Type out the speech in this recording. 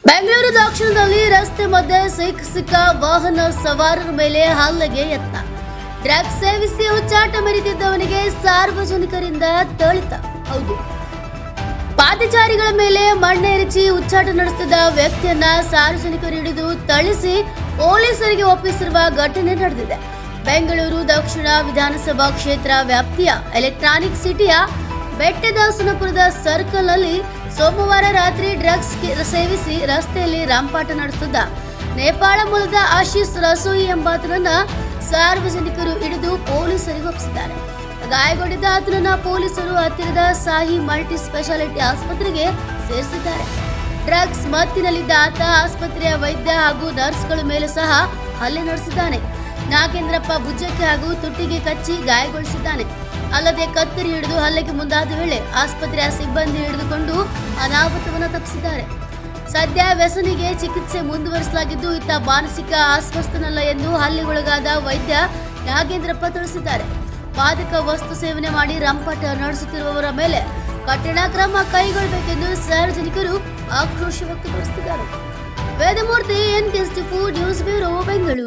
ಬೆಂಗಳೂರು ದಕ್ಷಿಣದಲ್ಲಿ ರಸ್ತೆ ಮಧ್ಯೆ ಸಿಕ್ಕ ವಾಹನ ಸವಾರರ ಮೇಲೆ ಹಲ್ಲೆಗೆ ಯತ್ನ. ಡ್ರಗ್ಸ್ ಸೇವಿಸಿ ಹುಚ್ಚಾಟ ಮೆರೆದಿದ್ದವನಿಗೆ ಸಾರ್ವಜನಿಕರಿಂದ ಥಳಿತ. ಹೌದು, ಪಾದಚಾರಿಗಳ ಮೇಲೆ ಮಣ್ಣೆರಚಿ ಹುಚ್ಚಾಟ ನಡೆಸುತ್ತಿದ್ದ ವ್ಯಕ್ತಿಯನ್ನ ಸಾರ್ವಜನಿಕರು ಹಿಡಿದು ಥಳಿಸಿ ಪೊಲೀಸರಿಗೆ ಒಪ್ಪಿಸಿರುವ ಘಟನೆ ನಡೆದಿದೆ. ಬೆಂಗಳೂರು ದಕ್ಷಿಣ ವಿಧಾನಸಭಾ ಕ್ಷೇತ್ರ ವ್ಯಾಪ್ತಿಯ ಎಲೆಕ್ಟ್ರಾನಿಕ್ ಸಿಟಿಯ ಬೆಟ್ಟದಾಸನಪುರದ ಸರ್ಕಲ್ ನಲ್ಲಿ ಸೋಮವಾರ ರಾತ್ರಿ ಡ್ರಗ್ಸ್ ಸೇವಿಸಿ ರಸ್ತೆಯಲ್ಲಿ ರಂಪಾಟ ನಡೆಸುತ್ತಿದ್ದ ನೇಪಾಳ ಮೂಲದ ಆಶೀಶ್ ರಸೋಯಿ ಎಂಬಾತನನ್ನ ಸಾರ್ವಜನಿಕರು ಹಿಡಿದು ಪೊಲೀಸರಿಗೆ ಒಪ್ಪಿಸಿದ್ದಾರೆ. ಗಾಯಗೊಂಡಿದ್ದ ಆತನನ್ನ ಪೊಲೀಸರು ಹತ್ತಿರದ ಸಾಹಿ ಮಲ್ಟಿ ಸ್ಪೆಷಾಲಿಟಿ ಆಸ್ಪತ್ರೆಗೆ ಸೇರಿಸಿದ್ದಾರೆ. ಡ್ರಗ್ಸ್ ಮತ್ತಿನಲ್ಲಿದ್ದ ಆತ ಆಸ್ಪತ್ರೆಯ ವೈದ್ಯ ಹಾಗೂ ನರ್ಸ್ಗಳ ಮೇಲೆ ಸಹ ಹಲ್ಲೆ ನಡೆಸಿದ್ದಾನೆ. ನಾಗೇಂದ್ರಪ್ಪ ಭುಜಕ್ಕೆ ಹಾಗೂ ತುಟಿಗೆ ಕಚ್ಚಿ ಗಾಯಗೊಳಿಸಿದ್ದಾನೆ. ಅಲ್ಲದೆ ಕತ್ತರಿ ಹಿಡಿದು ಹಲ್ಲೆಗೆ ಮುಂದಾದ ವೇಳೆ ಆಸ್ಪತ್ರೆಯ ಸಿಬ್ಬಂದಿ ಹಿಡಿದುಕೊಂಡು ಅನಾಹುತವನ್ನು ತಪ್ಪಿಸಿದ್ದಾರೆ. ಸದ್ಯ ವ್ಯಸನಿಗೆ ಚಿಕಿತ್ಸೆ ಮುಂದುವರಿಸಲಾಗಿದ್ದು ಈತ ಮಾನಸಿಕ ಅಸ್ವಸ್ಥನಲ್ಲ ಎಂದು ಹಲ್ಲೆಗೊಳಗಾದ ವೈದ್ಯ ನಾಗೇಂದ್ರಪ್ಪ ತಿಳಿಸಿದ್ದಾರೆ. ಮಾದಕ ವಸ್ತು ಸೇವನೆ ಮಾಡಿ ರಂಪಾಟ ನಡೆಸುತ್ತಿರುವವರ ಮೇಲೆ ಕಠಿಣ ಕ್ರಮ ಕೈಗೊಳ್ಳಬೇಕೆಂದು ಸಾರ್ವಜನಿಕರು ಆಕ್ರೋಶ ವ್ಯಕ್ತಪಡಿಸಿದ್ದಾರೆ. Vedamurthy, NK24 news bureau, Bengaluru.